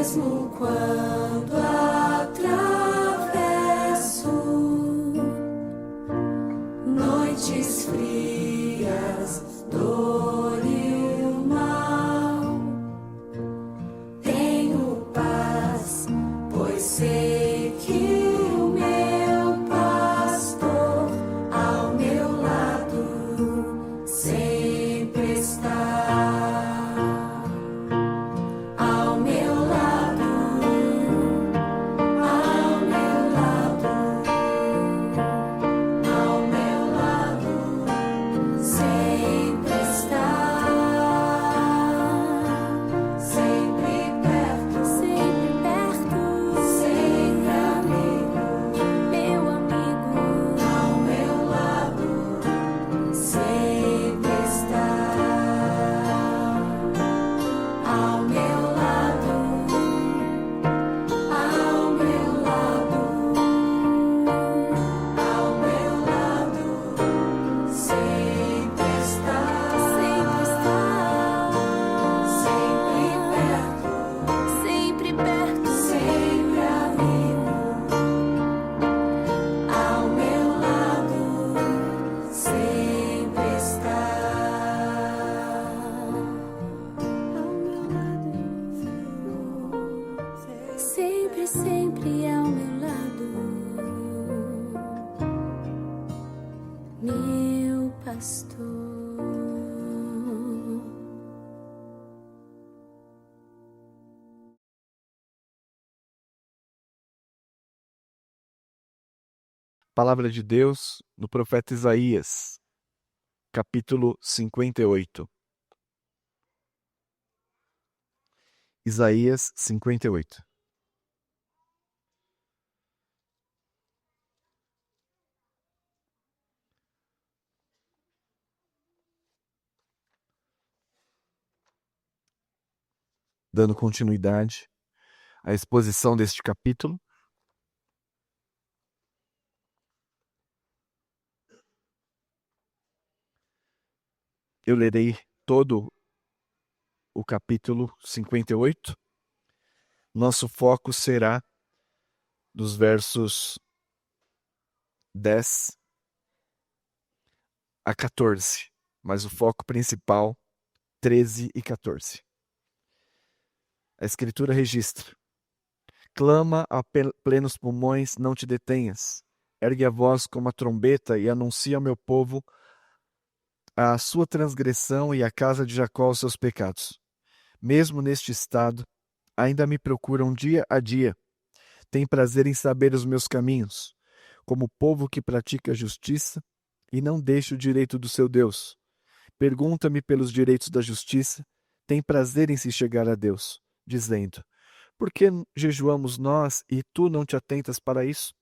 Mesmo quando atravesso noites frias, dor e o mal, tenho paz, pois sei que o meu pastor ao meu lado sempre está. Ao meu lado, ao meu lado, ao meu lado, sempre está, sempre perto, sempre amigo, meu amigo. Ao meu lado, sempre está. Ao meu lado, ao meu lado, ao meu lado, sempre está, sempre perto, sempre amigo. Ao meu lado, sempre está. Sempre ao meu lado, meu pastor. Palavra de Deus no profeta Isaías, capítulo 58. Isaías 58. Dando continuidade à exposição deste capítulo, eu lerei todo o capítulo 58. Nosso foco será dos versos 10 a 14, mas o foco principal, 13 e 14. A Escritura registra: clama a plenos pulmões, não te detenhas. Ergue a voz como a trombeta e anuncia ao meu povo a sua transgressão e à casa de Jacó os seus pecados. Mesmo neste estado, ainda me procuram dia a dia. Tem prazer em saber os meus caminhos, como povo que pratica a justiça e não deixa o direito do seu Deus. Pergunta-me pelos direitos da justiça, tem prazer em se chegar a Deus, dizendo: por que jejuamos nós e tu não te atentas para isso?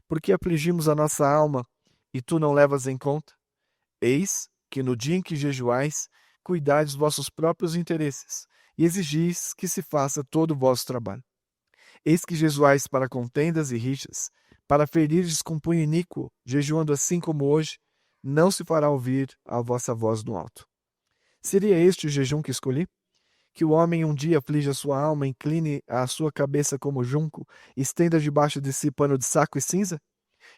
Por que afligimos a nossa alma e tu não levas em conta? Eis que no dia em que jejuais, cuidai dos vossos próprios interesses e exigis que se faça todo o vosso trabalho. Eis que jejuais para contendas e rixas, para ferires com punho iníquo, jejuando assim como hoje, não se fará ouvir a vossa voz no alto. Seria este o jejum que escolhi? Que o homem um dia aflige a sua alma, incline a sua cabeça como junco, estenda debaixo de si pano de saco e cinza?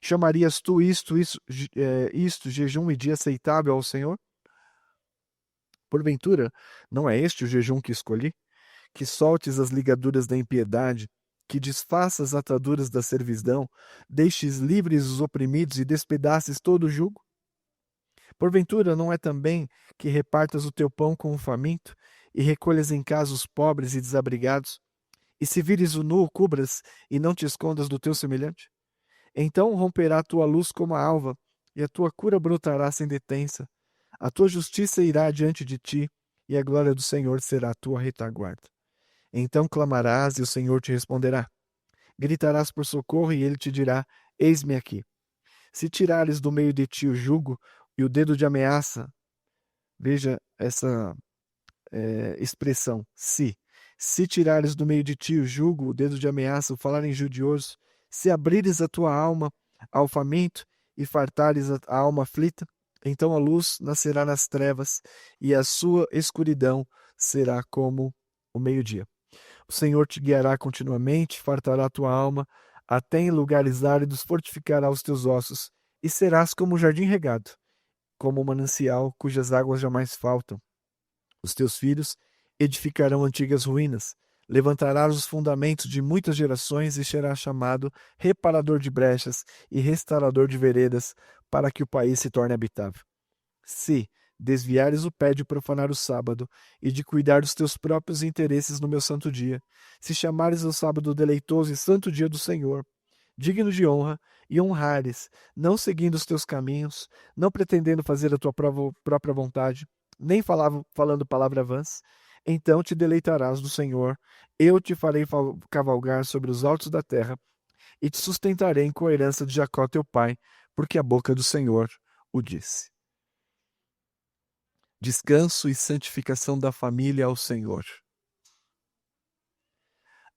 Chamarias tu isto jejum e dia aceitável ao Senhor? Porventura, não é este o jejum que escolhi? Que soltes as ligaduras da impiedade, que desfaças as ataduras da servidão, deixes livres os oprimidos e despedaces todo o jugo? Porventura, não é também que repartas o teu pão com o faminto e recolhas em casa os pobres e desabrigados? E se vires o nu, cubras e não te escondas do teu semelhante? Então romperá a tua luz como a alva, e a tua cura brotará sem detença. A tua justiça irá diante de ti, e a glória do Senhor será a tua retaguarda. Então clamarás, e o Senhor te responderá. Gritarás por socorro, e ele te dirá: eis-me aqui. Se tirares do meio de ti o jugo e o dedo de ameaça, veja essa expressão, se. Se tirares do meio de ti o jugo, o dedo de ameaça, o falar injudioso, se abrires a tua alma ao faminto e fartares a alma aflita, então a luz nascerá nas trevas e a sua escuridão será como o meio-dia. O Senhor te guiará continuamente, fartará a tua alma, até em lugares áridos fortificará os teus ossos, e serás como um jardim regado, como um manancial cujas águas jamais faltam. Os teus filhos edificarão antigas ruínas, levantarás os fundamentos de muitas gerações e serás chamado reparador de brechas e restaurador de veredas, para que o país se torne habitável. Se desviares o pé de profanar o sábado e de cuidar dos teus próprios interesses no meu santo dia, se chamares o sábado deleitoso e santo dia do Senhor, digno de honra, e honrares, não seguindo os teus caminhos, não pretendendo fazer a tua própria vontade, nem falando palavra vãs, então te deleitarás do Senhor, eu te farei cavalgar sobre os altos da terra, e te sustentarei com a herança de Jacó teu pai, porque a boca do Senhor o disse. Descanso e santificação da família ao Senhor.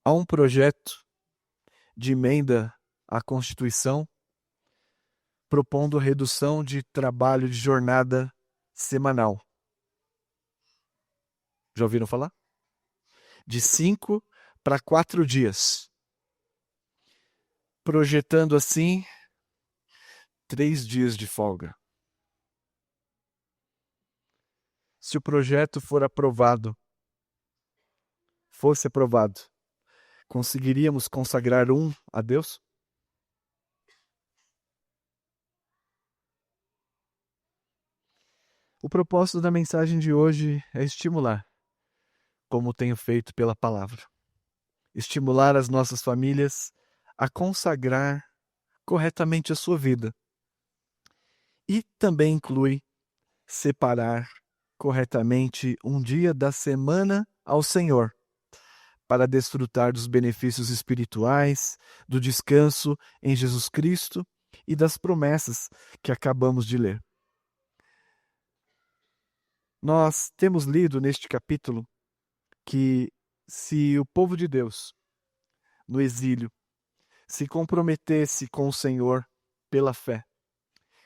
Há um projeto de emenda à Constituição propondo a redução de trabalho de jornada semanal. Já ouviram falar? De 5 para 4 dias. Projetando assim 3 dias de folga. Se o projeto fosse aprovado, conseguiríamos consagrar um a Deus? O propósito da mensagem de hoje é estimular, como tenho feito pela palavra. Estimular as nossas famílias a consagrar corretamente a sua vida. E também inclui separar corretamente um dia da semana ao Senhor, para desfrutar dos benefícios espirituais, do descanso em Jesus Cristo e das promessas que acabamos de ler. Nós temos lido neste capítulo que se o povo de Deus, no exílio, se comprometesse com o Senhor pela fé,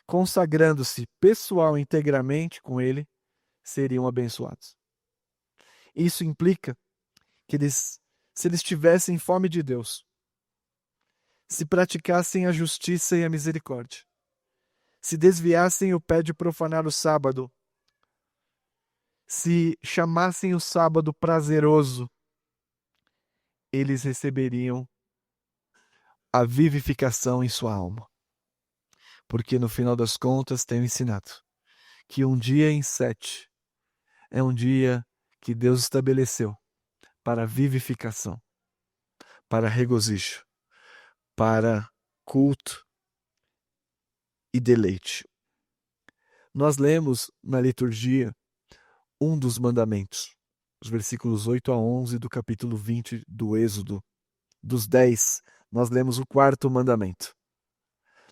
consagrando-se pessoal e integralmente com Ele, seriam abençoados. Isso implica que se eles tivessem fome de Deus, se praticassem a justiça e a misericórdia, se desviassem o pé de profanar o sábado, se chamassem o sábado prazeroso, eles receberiam a vivificação em sua alma. Porque no final das contas tenho ensinado que um dia em 7 é um dia que Deus estabeleceu para vivificação, para regozijo, para culto e deleite. Nós lemos na liturgia um dos mandamentos, os versículos 8 a 11 do capítulo 20 do Êxodo. Dos 10, nós lemos o 4º mandamento.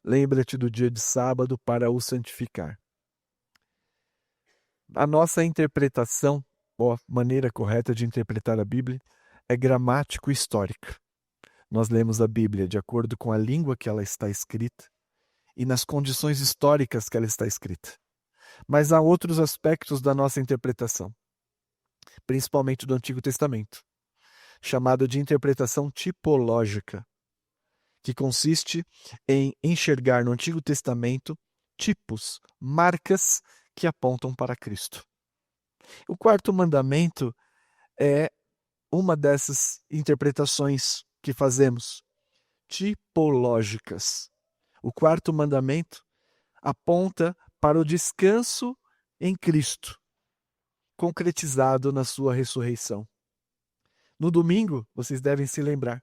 Lembra-te do dia de sábado para o santificar. A nossa interpretação, ou a maneira correta de interpretar a Bíblia, é gramático-histórica. Nós lemos a Bíblia de acordo com a língua que ela está escrita e nas condições históricas que ela está escrita. Mas há outros aspectos da nossa interpretação, principalmente do Antigo Testamento, chamado de interpretação tipológica, que consiste em enxergar no Antigo Testamento tipos, marcas que apontam para Cristo. O 4º mandamento é uma dessas interpretações que fazemos, tipológicas. O 4º mandamento aponta para o descanso em Cristo, concretizado na sua ressurreição. No domingo, vocês devem se lembrar,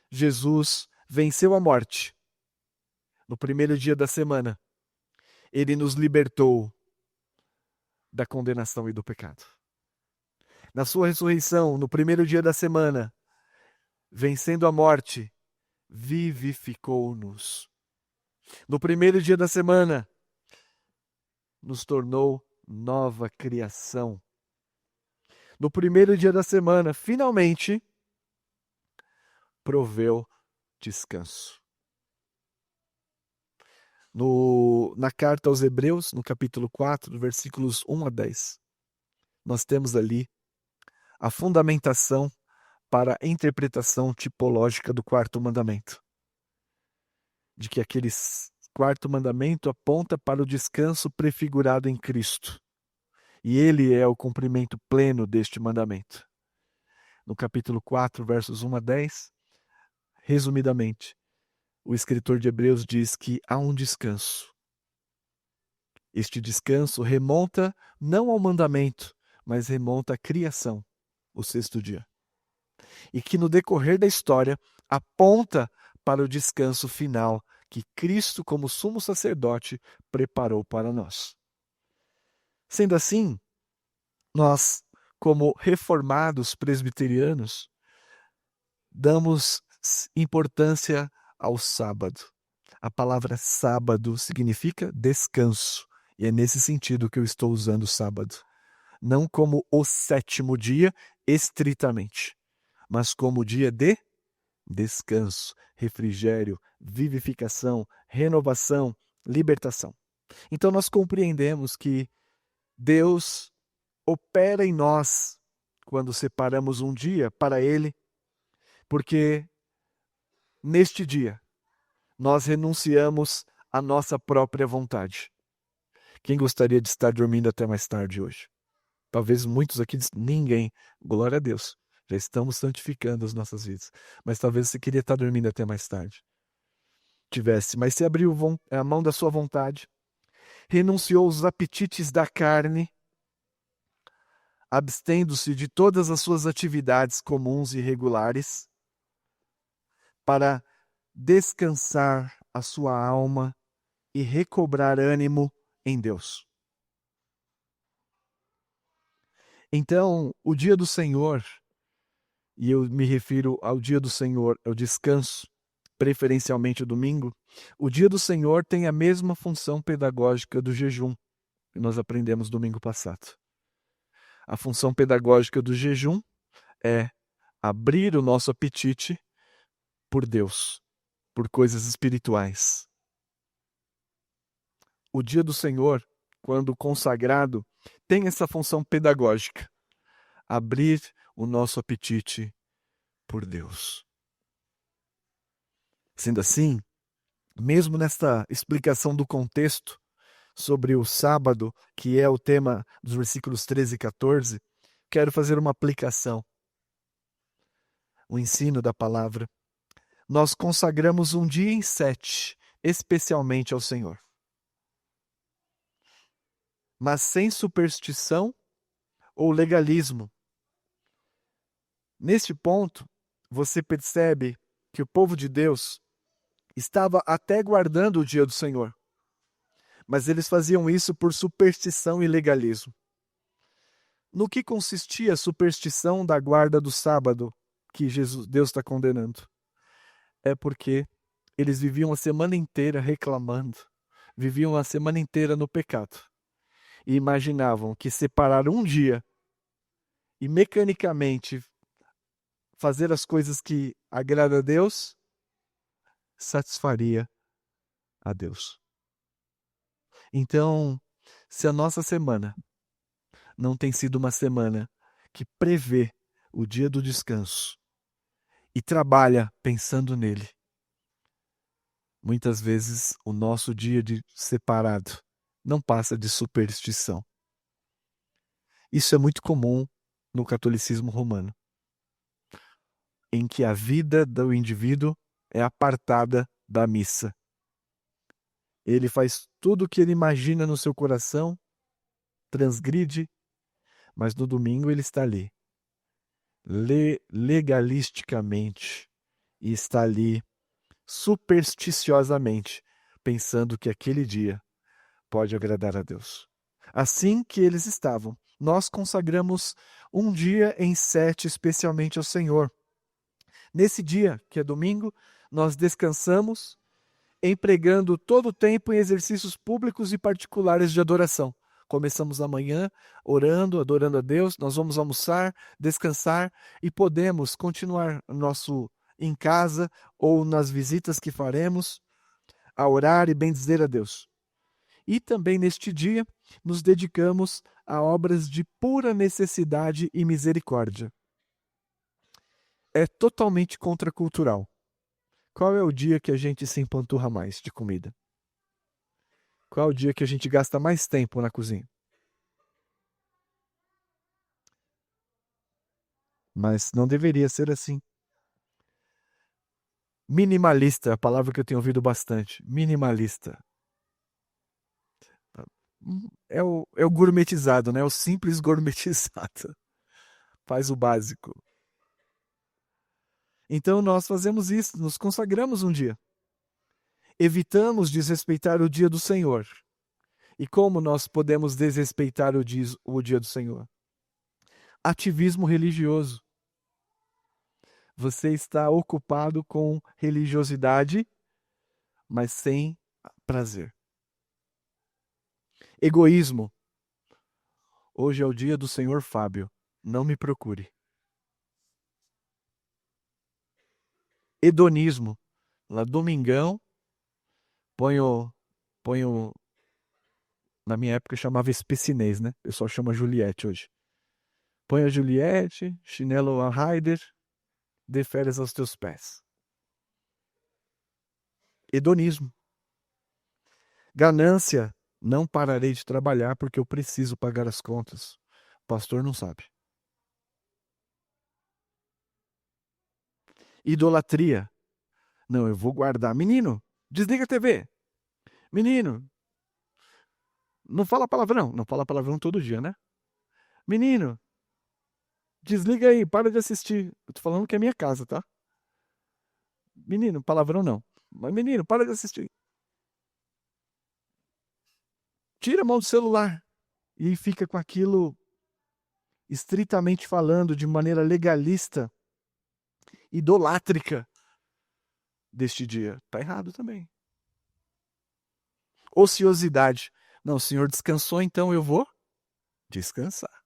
Jesus venceu a morte. No primeiro dia da semana, ele nos libertou da condenação e do pecado. Na sua ressurreição, no primeiro dia da semana, vencendo a morte, vivificou-nos. No primeiro dia da semana, nos tornou nova criação. No primeiro dia da semana, finalmente, proveu descanso. Na carta aos Hebreus, no capítulo 4, versículos 1 a 10, nós temos ali a fundamentação para a interpretação tipológica do quarto mandamento. De que aquele quarto mandamento aponta para o descanso prefigurado em Cristo. E ele é o cumprimento pleno deste mandamento. No capítulo 4, versos 1 a 10, resumidamente, o escritor de Hebreus diz que há um descanso. Este descanso remonta não ao mandamento, mas remonta à criação, o sexto dia. E que no decorrer da história aponta para o descanso final que Cristo, como sumo sacerdote, preparou para nós. Sendo assim, nós, como reformados presbiterianos, damos importância ao sábado. A palavra sábado significa descanso, e é nesse sentido que eu estou usando sábado. Não como o sétimo dia, estritamente, mas como dia de descanso, refrigério, vivificação, renovação, libertação. Então nós compreendemos que Deus opera em nós quando separamos um dia para Ele, porque neste dia nós renunciamos à nossa própria vontade. Quem gostaria de estar dormindo até mais tarde hoje? Talvez muitos aqui dizem, ninguém. Glória a Deus. Já estamos santificando as nossas vidas. Mas talvez você queria estar dormindo até mais tarde. Mas você abriu a mão da sua vontade, renunciou aos apetites da carne, abstendo-se de todas as suas atividades comuns e regulares, para descansar a sua alma e recobrar ânimo em Deus. Então, o dia do Senhor, e eu me refiro ao dia do Senhor, ao descanso, preferencialmente o domingo, o dia do Senhor tem a mesma função pedagógica do jejum, que nós aprendemos domingo passado. A função pedagógica do jejum é abrir o nosso apetite por Deus, por coisas espirituais. O dia do Senhor, quando consagrado, tem essa função pedagógica, abrir o nosso apetite por Deus. Sendo assim, mesmo nesta explicação do contexto sobre o sábado, que é o tema dos versículos 13 e 14, quero fazer uma aplicação, o ensino da palavra. Nós consagramos um dia em 7, especialmente ao Senhor. Mas sem superstição ou legalismo. Neste ponto, você percebe que o povo de Deus estava até guardando o dia do Senhor, mas eles faziam isso por superstição e legalismo. No que consistia a superstição da guarda do sábado que Deus está condenando? É porque eles viviam a semana inteira reclamando, viviam a semana inteira no pecado e imaginavam que separar um dia e mecanicamente fazer as coisas que agradam a Deus satisfaria a Deus. Então, se a nossa semana não tem sido uma semana que prevê o dia do descanso e trabalha pensando nele, muitas vezes o nosso dia de separado não passa de superstição. Isso é muito comum no catolicismo romano, em que a vida do indivíduo é apartada da missa. Ele faz tudo o que ele imagina no seu coração, transgride, mas no domingo ele está ali, legalisticamente, e está ali supersticiosamente, pensando que aquele dia pode agradar a Deus. Assim que eles estavam, nós consagramos um dia em 7 especialmente ao Senhor. Nesse dia, que é domingo, nós descansamos, empregando todo o tempo em exercícios públicos e particulares de adoração. Começamos amanhã orando, adorando a Deus, nós vamos almoçar, descansar e podemos continuar em casa ou nas visitas que faremos a orar e bendizer a Deus. E também neste dia nos dedicamos a obras de pura necessidade e misericórdia. é totalmente contracultural. Qual é o dia que a gente se empanturra mais de comida? Qual é o dia que a gente gasta mais tempo na cozinha? Mas não deveria ser assim. Minimalista é a palavra que eu tenho ouvido bastante. Minimalista. É o gourmetizado, né? O simples gourmetizado. Faz o básico. Então nós fazemos isso, nos consagramos um dia. Evitamos desrespeitar o dia do Senhor. E como nós podemos desrespeitar o dia do Senhor? Ativismo religioso. Você está ocupado com religiosidade, mas sem prazer. Egoísmo. Hoje é o dia do Senhor Fábio. Não me procure. Hedonismo. Lá domingão, ponho, na minha época chamava especinês, né? O pessoal chama Juliette hoje. Põe a Juliette, chinelo a Raider, dê férias aos teus pés. Hedonismo. Ganância. Não pararei de trabalhar porque eu preciso pagar as contas. O pastor não sabe. Idolatria. Não, eu vou guardar. Menino, desliga a TV. Menino, não fala palavrão. Não fala palavrão todo dia, né? Menino, desliga aí, para de assistir. Eu tô falando que é minha casa, tá? Menino, palavrão não. Mas menino, para de assistir. Tira a mão do celular. E fica com aquilo estritamente falando, de maneira legalista, idolátrica deste dia. Tá errado também. Ociosidade. Não, o senhor descansou, então eu vou descansar.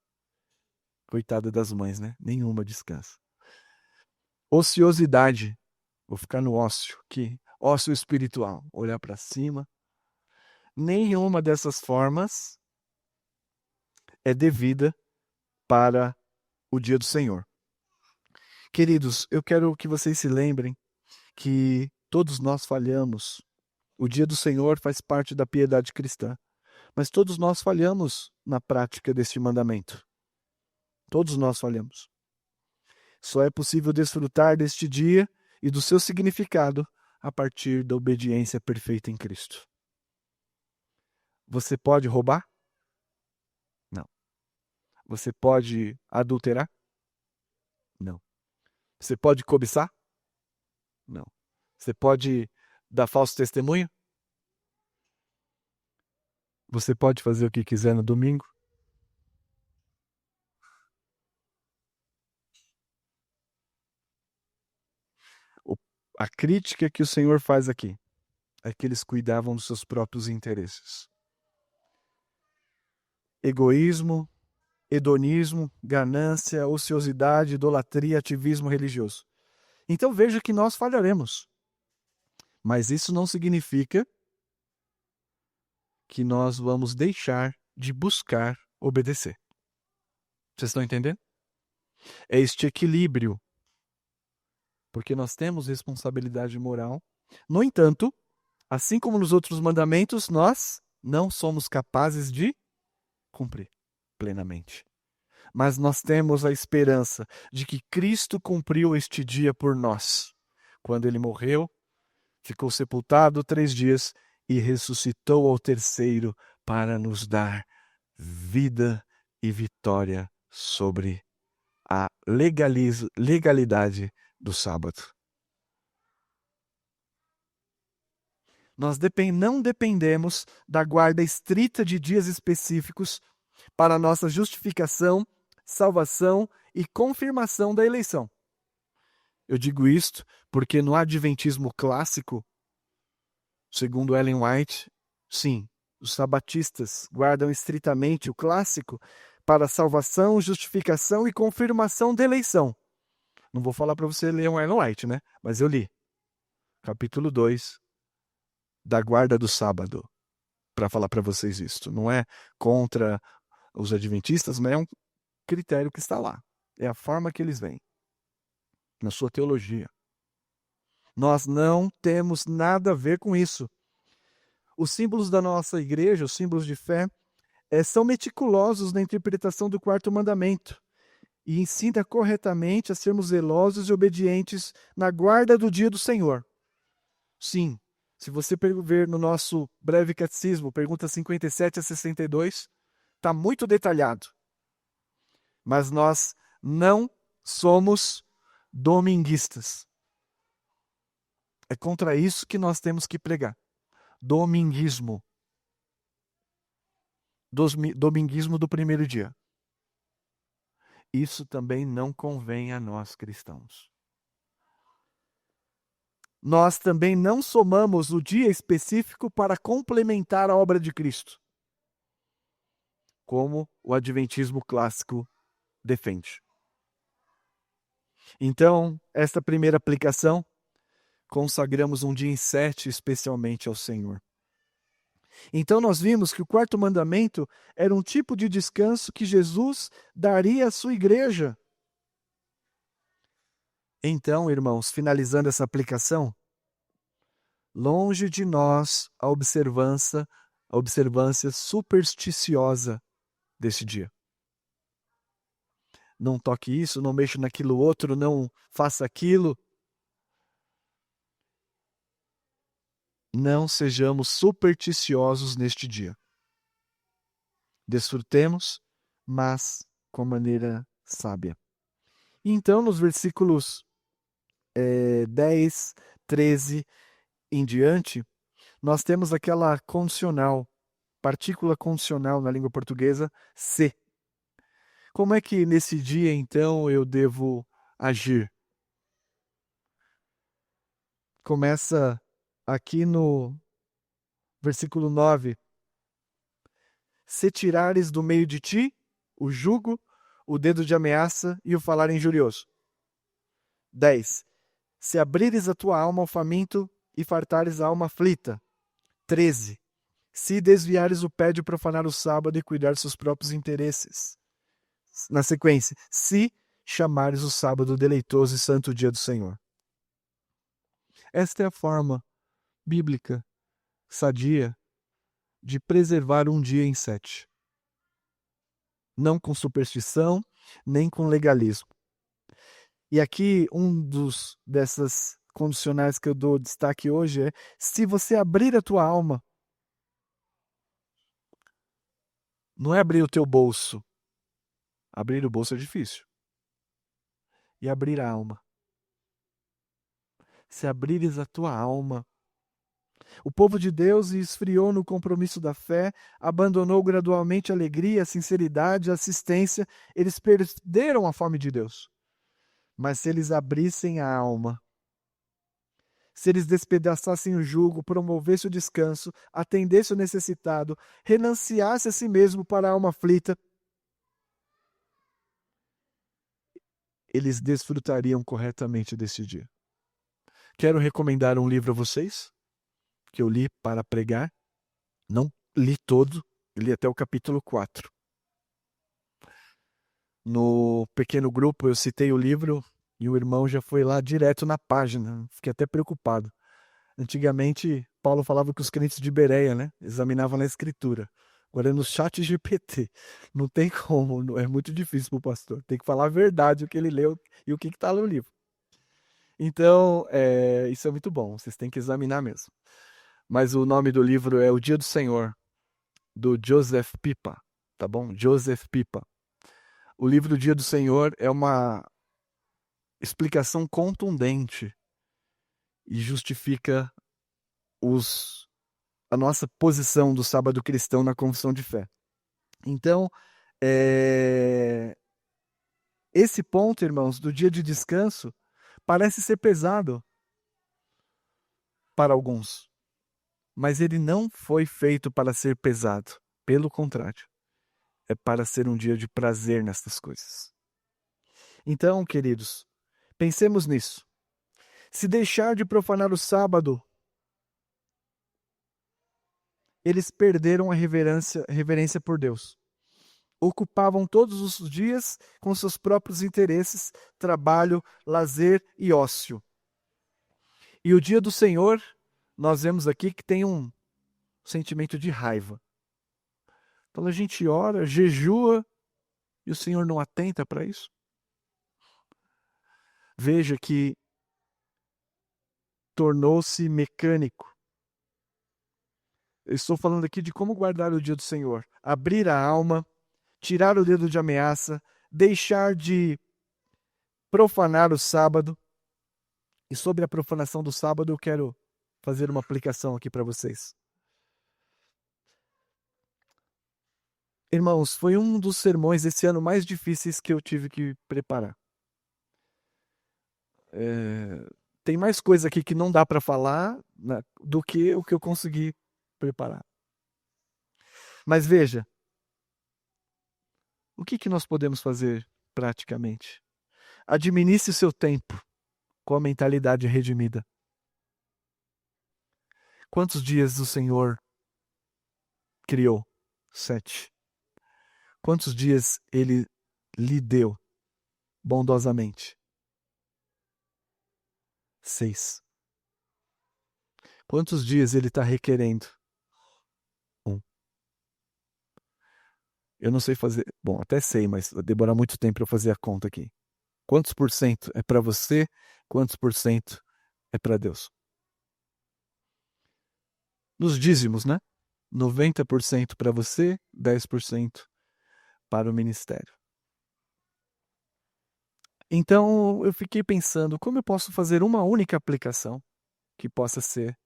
Coitada das mães, né? Nenhuma descansa. Ociosidade. Vou ficar no ócio, que ócio espiritual, olhar para cima. Nenhuma dessas formas é devida para o dia do Senhor. Queridos, eu quero que vocês se lembrem que todos nós falhamos. O dia do Senhor faz parte da piedade cristã, mas todos nós falhamos na prática deste mandamento. Todos nós falhamos. Só é possível desfrutar deste dia e do seu significado a partir da obediência perfeita em Cristo. Você pode roubar? Não. Você pode adulterar? Não. Você pode cobiçar? Não. Você pode dar falso testemunho? Você pode fazer o que quiser no domingo? A crítica que o Senhor faz aqui é que eles cuidavam dos seus próprios interesses. Egoísmo, hedonismo, ganância, ociosidade, idolatria, ativismo religioso. Então veja que nós falharemos. Mas isso não significa que nós vamos deixar de buscar obedecer. Vocês estão entendendo? É este equilíbrio. Porque nós temos responsabilidade moral. No entanto, assim como nos outros mandamentos, nós não somos capazes de cumprir plenamente. Mas nós temos a esperança de que Cristo cumpriu este dia por nós. Quando ele morreu, ficou sepultado 3 dias e ressuscitou ao terceiro para nos dar vida e vitória sobre a legalidade do sábado. Nós não dependemos da guarda estrita de dias específicos para nossa justificação, salvação e confirmação da eleição. Eu digo isto porque no adventismo clássico, segundo Ellen White, sim, os sabatistas guardam estritamente o clássico para salvação, justificação e confirmação da eleição. Não vou falar para você ler um Ellen White, né? Mas eu li. Capítulo 2 da guarda do sábado, para falar para vocês isto. Não é contra os adventistas, mas é um critério que está lá. É a forma que eles veem. na sua teologia. Nós não temos nada a ver com isso. Os símbolos da nossa igreja, os símbolos de fé, são meticulosos na interpretação do quarto mandamento e ensina corretamente a sermos zelosos e obedientes na guarda do dia do Senhor. Sim, se você ver no nosso breve catecismo, perguntas 57 a 62, está muito detalhado. Mas nós não somos dominguistas. É contra isso que nós temos que pregar. Dominguismo. Dominguismo do primeiro dia. Isso também não convém a nós cristãos. Nós também não somamos o dia específico para complementar a obra de Cristo, como o adventismo clássico defende. Então, esta primeira aplicação, consagramos um dia em 7 especialmente ao Senhor. Então nós vimos que o quarto mandamento era um tipo de descanso que Jesus daria à sua igreja. Então, irmãos, finalizando essa aplicação, longe de nós a observância supersticiosa desse dia. Não toque isso, não mexa naquilo outro, não faça aquilo. Não sejamos supersticiosos neste dia. Desfrutemos, mas com maneira sábia. Então, nos versículos 10, 13 em diante, nós temos aquela condicional, partícula condicional na língua portuguesa, se. Como é que nesse dia, então, eu devo agir? Começa aqui no versículo 9. Se tirares do meio de ti o jugo, o dedo de ameaça e o falar injurioso. 10. Se abrires a tua alma ao faminto e fartares a alma aflita. 13. Se desviares o pé de profanar o sábado e cuidar seus próprios interesses. Na sequência, se chamares o sábado deleitoso e santo dia do Senhor. Esta é a forma bíblica, sadia, de preservar um dia em 7. Não com superstição, nem com legalismo. E aqui, dessas condicionais que eu dou destaque hoje é: se você abrir a tua alma, não é abrir o teu bolso. Abrir o bolso é difícil. E abrir a alma. Se abrires a tua alma. O povo de Deus esfriou no compromisso da fé, abandonou gradualmente a alegria, a sinceridade, a assistência. Eles perderam a fome de Deus. Mas se eles abrissem a alma, se eles despedaçassem o jugo, promovessem o descanso, atendessem o necessitado, renunciassem a si mesmo para a alma aflita, eles desfrutariam corretamente desse dia. Quero recomendar um livro a vocês, que eu li para pregar. Não li todo, li até o capítulo 4. No pequeno grupo eu citei o livro e o irmão já foi lá direto na página. Fiquei até preocupado. Antigamente, Paulo falava que os crentes de Bereia, né, examinavam na escritura. Agora é no chat GPT. Não tem como, é muito difícil para o pastor. Tem que falar a verdade, o que ele leu e o que está no livro. Então, isso é muito bom, vocês têm que examinar mesmo. Mas o nome do livro é O Dia do Senhor, do Joseph Pipa, tá bom? Joseph Pipa. O livro O Dia do Senhor é uma explicação contundente e justifica a nossa posição do sábado cristão na confissão de fé. Então, esse ponto, irmãos, do dia de descanso, parece ser pesado para alguns. Mas ele não foi feito para ser pesado. Pelo contrário, é para ser um dia de prazer nestas coisas. Então, queridos, pensemos nisso. Se deixar de profanar o sábado, eles perderam a reverência por Deus. ocupavam todos os dias com seus próprios interesses, trabalho, lazer e ócio. E o dia do Senhor, nós vemos aqui que tem um sentimento de raiva. Então a gente ora, jejua, e o Senhor não atenta para isso. Veja que tornou-se mecânico. Eu estou falando aqui de como guardar o dia do Senhor. Abrir a alma, tirar o dedo de ameaça, deixar de profanar o sábado. E sobre a profanação do sábado, eu quero fazer uma aplicação aqui para vocês. Irmãos, foi um dos sermões esse ano mais difíceis que eu tive que preparar. Tem mais coisa aqui que não dá para falar, né, do que o que eu consegui preparar. Mas veja, o que nós podemos fazer praticamente? Administre seu tempo com a mentalidade redimida. Quantos dias o Senhor criou? 7. Quantos dias Ele lhe deu bondosamente? 6. Quantos dias Ele está requerendo? 1. Eu não sei fazer. Bom, até sei, mas vai demorar muito tempo para eu fazer a conta aqui. Quantos por cento é para você? Quantos por cento é para Deus? Nos dízimos, né? 90% para você, 10% para o ministério. Então, eu fiquei pensando, como eu posso fazer uma única aplicação que possa ser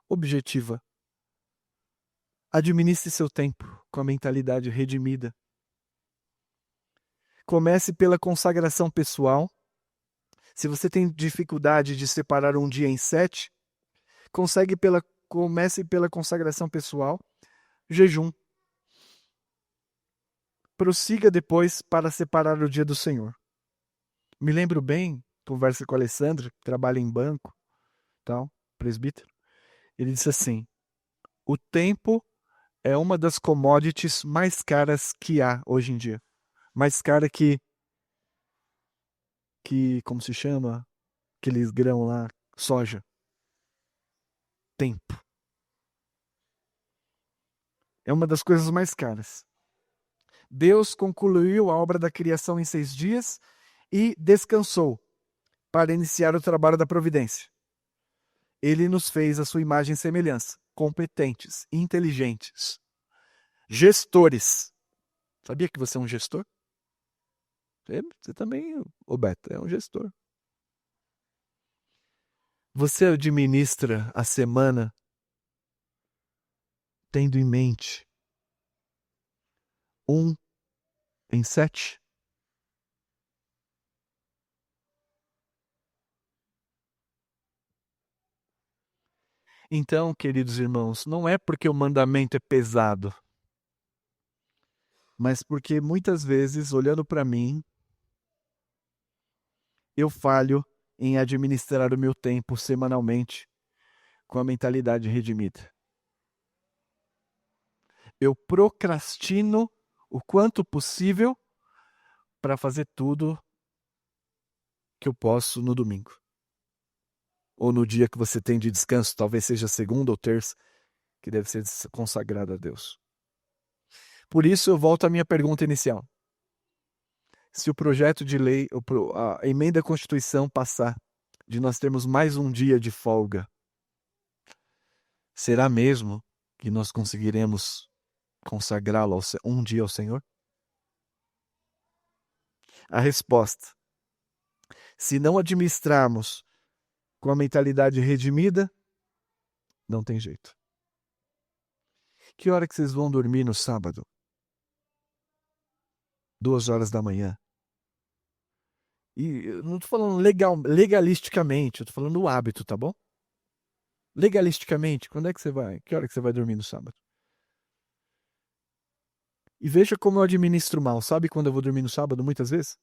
objetiva? Administre seu tempo com a mentalidade redimida. Comece pela consagração pessoal. Se você tem dificuldade de separar um dia em 7, comece pela consagração pessoal, jejum. Prossiga depois para separar o dia do Senhor. Me lembro bem, conversa com o Alessandro, que trabalha em banco, tal, presbítero. Ele disse assim: o tempo é uma das commodities mais caras que há hoje em dia. Mais cara que como se chama? Aqueles grão lá, soja. Tempo. É uma das coisas mais caras. Deus concluiu a obra da criação em 6 dias e descansou para iniciar o trabalho da providência. Ele nos fez a sua imagem e semelhança, competentes, inteligentes, gestores. Sabia que você é um gestor? Você também, Beto, é um gestor. Você administra a semana tendo em mente 1 em 7? Então, queridos irmãos, não é porque o mandamento é pesado, mas porque muitas vezes, olhando para mim, eu falho em administrar o meu tempo semanalmente com a mentalidade redimida. Eu procrastino o quanto possível para fazer tudo que eu posso no domingo. Ou no dia que você tem de descanso, talvez seja segunda ou terça, que deve ser consagrado a Deus. Por isso, eu volto à minha pergunta inicial. Se o projeto de lei, a emenda à Constituição passar, de nós termos mais um dia de folga, será mesmo que nós conseguiremos consagrá-lo um dia ao Senhor? A resposta: se não administrarmos com a mentalidade redimida, não tem jeito. Que hora que vocês vão dormir no sábado? 2 horas da manhã. E eu não estou falando legalisticamente, eu estou falando o hábito, tá bom? Legalisticamente, quando é que você vai? Que hora que você vai dormir no sábado? E veja como eu administro mal. Sabe quando eu vou dormir no sábado, muitas vezes?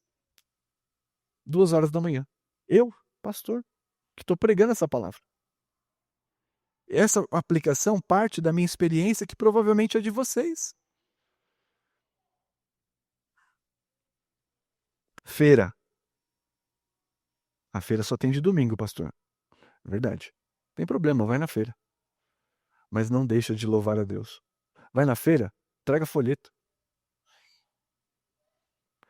2 horas da manhã. Eu, pastor, que estou pregando essa palavra. Essa aplicação parte da minha experiência, que provavelmente é de vocês. Feira. A feira só tem de domingo, pastor. Verdade. Tem problema, vai na feira. Mas não deixa de louvar a Deus. Vai na feira, traga folheto.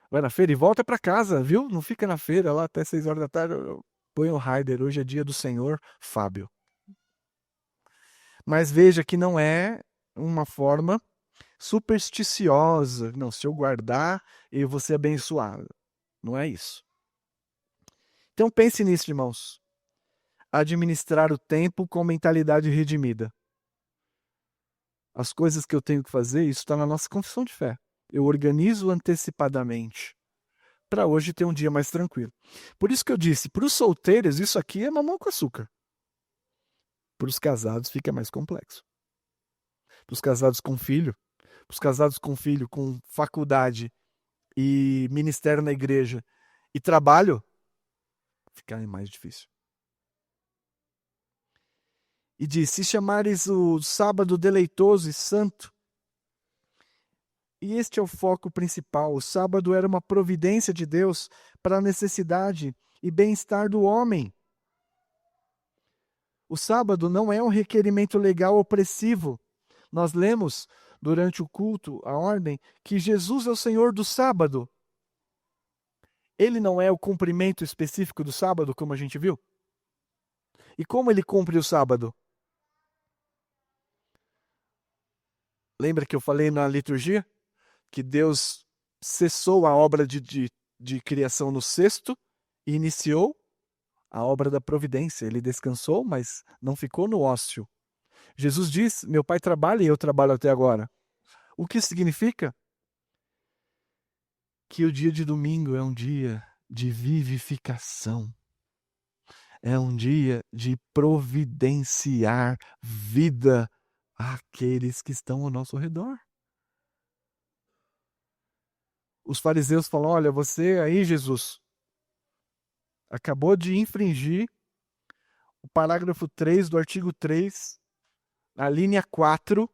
Vai na feira e volta para casa, viu? Não fica na feira lá até 6 horas da tarde. Põe o rider, hoje é dia do Senhor Fábio. Mas veja que não é uma forma supersticiosa. Não, se eu guardar, eu vou ser abençoado. Não é isso. Então pense nisso, irmãos. Administrar o tempo com mentalidade redimida. As coisas que eu tenho que fazer, isso está na nossa confissão de fé. Eu organizo antecipadamente para hoje ter um dia mais tranquilo. Por isso que eu disse, para os solteiros, isso aqui é mamão com açúcar. Para os casados fica mais complexo. Para os casados com filho, para os casados com filho com faculdade e ministério na igreja e trabalho, fica mais difícil. E diz, se chamares o sábado deleitoso e santo, e este é o foco principal. O sábado era uma providência de Deus para a necessidade e bem-estar do homem. O sábado não é um requerimento legal opressivo. Nós lemos durante o culto, a ordem, que Jesus é o Senhor do sábado. Ele não é o cumprimento específico do sábado, como a gente viu? E como ele cumpre o sábado? Lembra que eu falei na liturgia? Que Deus cessou a obra de criação no sexto e iniciou a obra da providência. Ele descansou, mas não ficou no ócio. Jesus diz, meu Pai trabalha e eu trabalho até agora. O que significa? Que o dia de domingo é um dia de vivificação. É um dia de providenciar vida àqueles que estão ao nosso redor. Os fariseus falam, olha, você aí, Jesus, acabou de infringir o parágrafo 3 do artigo 3, a linha 4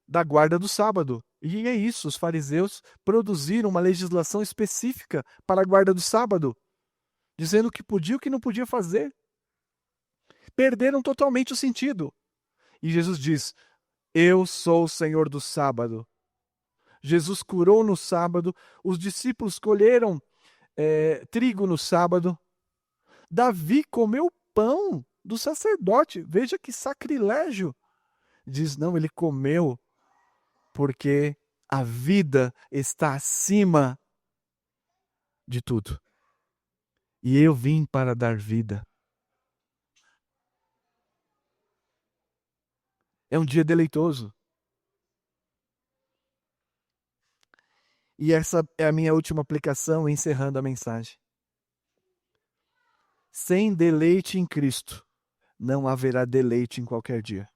da guarda do sábado. E é isso, os fariseus produziram uma legislação específica para a guarda do sábado, dizendo o que podia e o que não podia fazer. Perderam totalmente o sentido. E Jesus diz, eu sou o Senhor do sábado. Jesus curou no sábado, os discípulos colheram trigo no sábado. Davi comeu pão do sacerdote. Veja que sacrilégio. Diz, não, ele comeu porque a vida está acima de tudo. E eu vim para dar vida. É um dia deleitoso. E essa é a minha última aplicação, encerrando a mensagem. Sem deleite em Cristo, não haverá deleite em qualquer dia.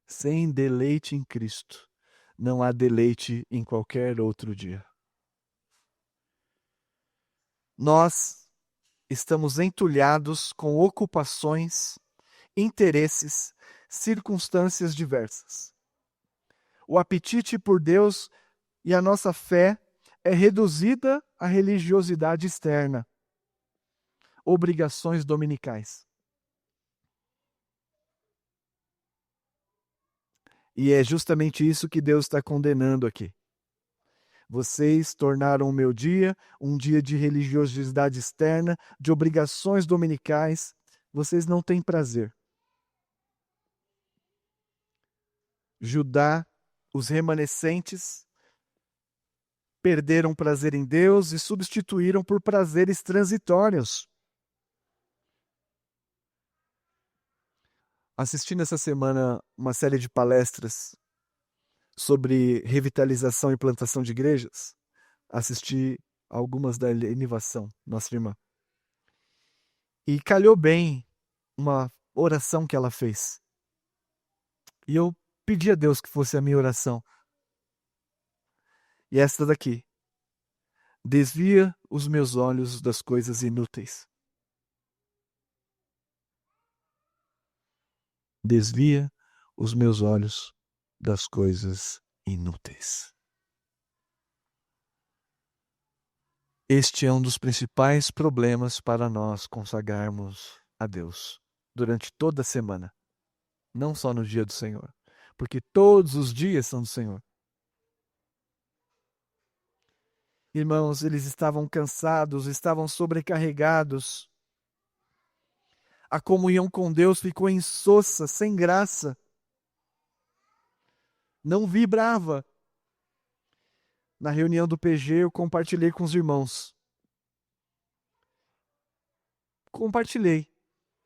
Sem deleite em Cristo, não há deleite em qualquer outro dia. Nós estamos entulhados com ocupações, interesses, circunstâncias diversas. O apetite por Deus e a nossa fé é reduzida à religiosidade externa, obrigações dominicais. E é justamente isso que Deus está condenando aqui. Vocês tornaram o meu dia um dia de religiosidade externa, de obrigações dominicais. Vocês não têm prazer. Judá, os remanescentes, perderam prazer em Deus e substituíram por prazeres transitórios. Assisti nessa semana uma série de palestras sobre revitalização e plantação de igrejas. Assisti algumas da Inovação, nossa irmã. E calhou bem uma oração que ela fez. E eu pedi a Deus que fosse a minha oração. E esta daqui. Desvia os meus olhos das coisas inúteis. Desvia os meus olhos das coisas inúteis. Este é um dos principais problemas para nós consagrarmos a Deus durante toda a semana, não só no dia do Senhor, porque todos os dias são do Senhor. Irmãos, eles estavam cansados, estavam sobrecarregados. A comunhão com Deus ficou insossa, sem graça. Não vibrava. Na reunião do PG, eu compartilhei com os irmãos. Compartilhei.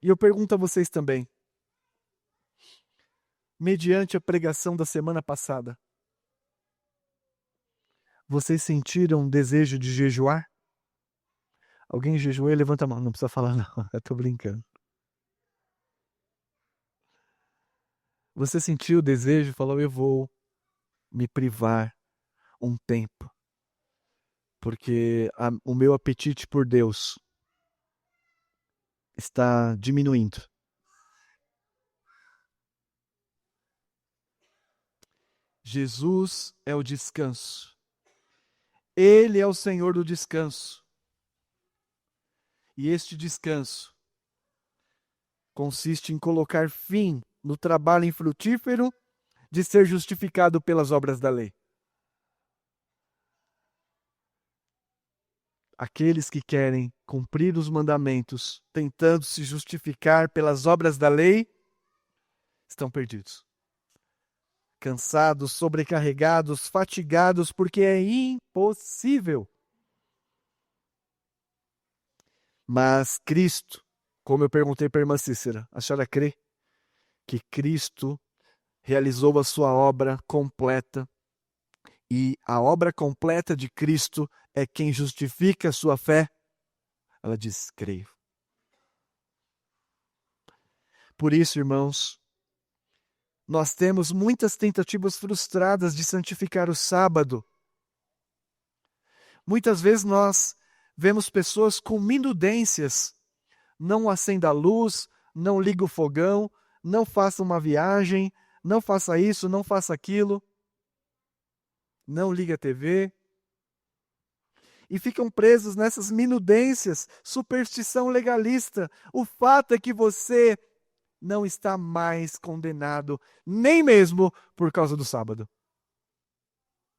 E eu pergunto a vocês também. Mediante a pregação da semana passada, vocês sentiram desejo de jejuar? Alguém jejuou e levanta a mão. Não precisa falar não, eu tô brincando. Você sentiu o desejo e falou, eu vou me privar um tempo, porque o meu apetite por Deus está diminuindo. Jesus é o descanso. Ele é o Senhor do descanso. E este descanso consiste em colocar fim no trabalho infrutífero de ser justificado pelas obras da lei. Aqueles que querem cumprir os mandamentos, tentando se justificar pelas obras da lei, estão perdidos. Cansados, sobrecarregados, fatigados, porque é impossível. Mas Cristo, como eu perguntei para a irmã Cícera, a senhora crê que Cristo realizou a sua obra completa e a obra completa de Cristo é quem justifica a sua fé? Ela diz, creio. Por isso, irmãos, nós temos muitas tentativas frustradas de santificar o sábado. Muitas vezes nós vemos pessoas com minudências. Não acenda a luz, não liga o fogão, não faça uma viagem, não faça isso, não faça aquilo. Não liga a TV. E ficam presos nessas minudências, superstição legalista. O fato é que você não está mais condenado, nem mesmo por causa do sábado.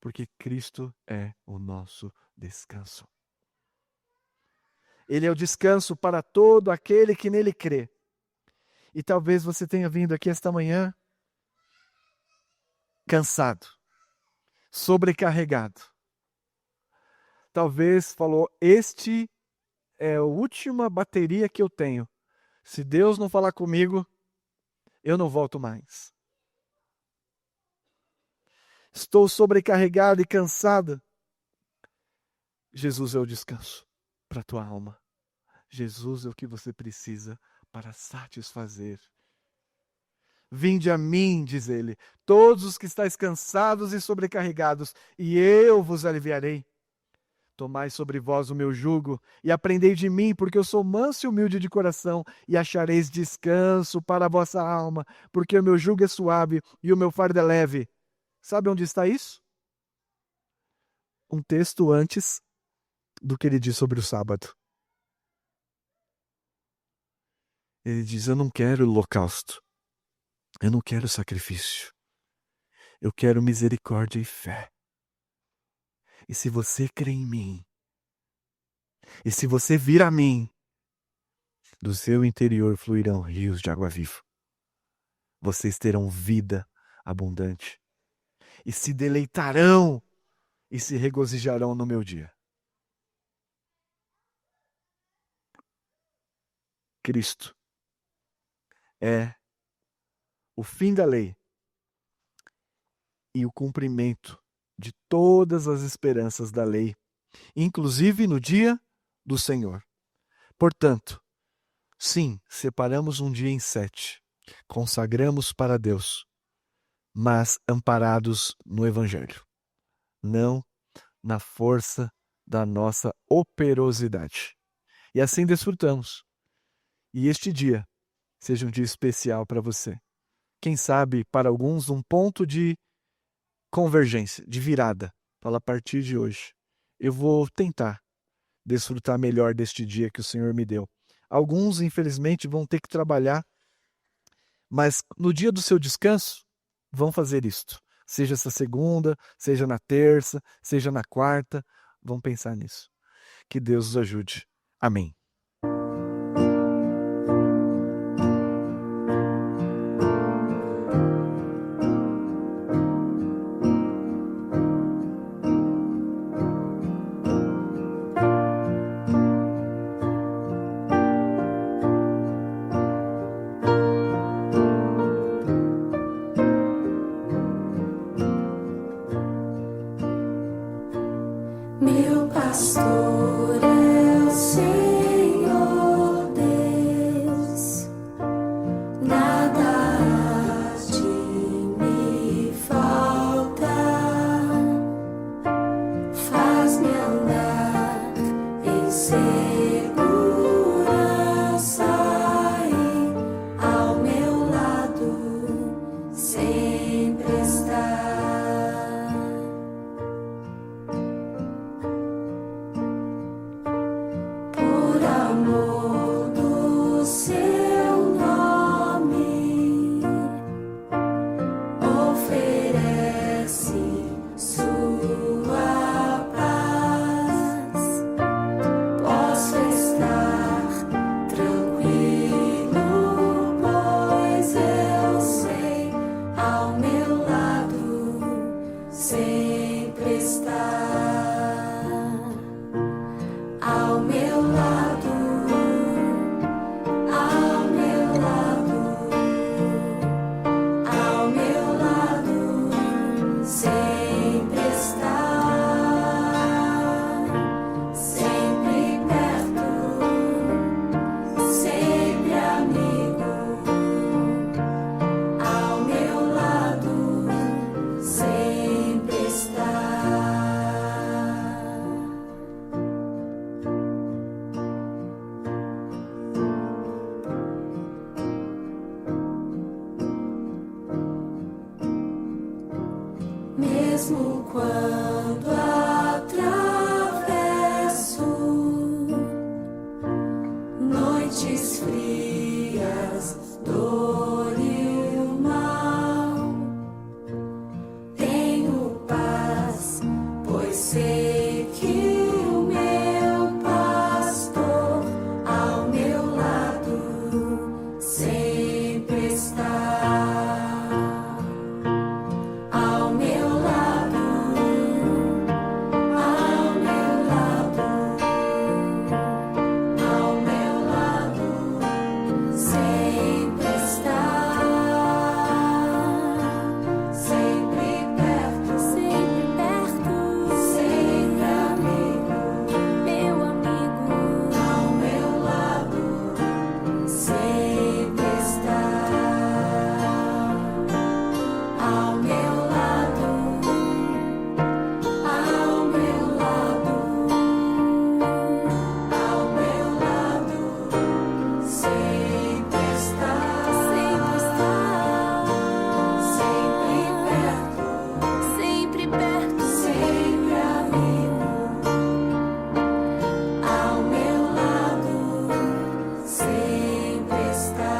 Porque Cristo é o nosso descanso. Ele é o descanso para todo aquele que nele crê. E talvez você tenha vindo aqui esta manhã cansado, sobrecarregado. Talvez falou, este é a última bateria que eu tenho. Se Deus não falar comigo, eu não volto mais. Estou sobrecarregado e cansado. Jesus é o descanso para a tua alma. Jesus é o que você precisa para satisfazer. Vinde a mim, diz ele, todos os que estáis cansados e sobrecarregados, e eu vos aliviarei. Tomai sobre vós o meu jugo e aprendei de mim, porque eu sou manso e humilde de coração, e achareis descanso para a vossa alma, porque o meu jugo é suave e o meu fardo é leve. Sabe onde está isso? Um texto antes do que ele diz sobre o sábado. Ele diz, eu não quero holocausto, eu não quero sacrifício, eu quero misericórdia e fé. E se você crê em mim, e se você vir a mim, do seu interior fluirão rios de água viva. Vocês terão vida abundante e se deleitarão e se regozijarão no meu dia. Cristo é o fim da lei e o cumprimento de todas as esperanças da lei, inclusive no dia do Senhor. Portanto, sim, separamos um dia em 7, consagramos para Deus, mas amparados no Evangelho, não na força da nossa operosidade. E assim desfrutamos. E este dia seja um dia especial para você. Quem sabe, para alguns, um ponto de convergência, de virada. Fala, a partir de hoje, eu vou tentar desfrutar melhor deste dia que o Senhor me deu. Alguns, infelizmente, vão ter que trabalhar, mas no dia do seu descanso, vão fazer isto. Seja essa segunda, seja na terça, seja na quarta, vão pensar nisso. Que Deus os ajude. Amém. Meu pastor é o Senhor Deus, nada há de me faltar. Faz-me andar em segurança e ao meu lado sempre está. Por amor do seu nome, oferece sua paz. Posso estar tranquilo, pois eu sei, ao meu lado sempre está. Ao meu lado, ao meu lado, ao meu lado, sempre está, sempre perto, sempre amigo. Ao meu lado, sempre está. Mesmo quando atravesso noites frias, dor e o mal, tenho paz, pois sei que o meu pastor ao meu lado sempre está. Ao meu lado, ao meu lado, ao meu lado, sempre está, sempre perto, sempre amigo, meu amigo. Ao meu lado, sempre está. Ao meu lado, ao meu lado, ao meu lado, sempre está, sempre perto, sempre amigo. Ao meu lado, sempre está.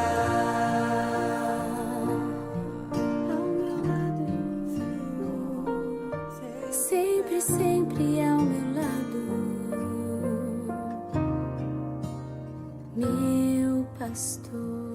Sempre, sempre ao meu lado, meu pastor.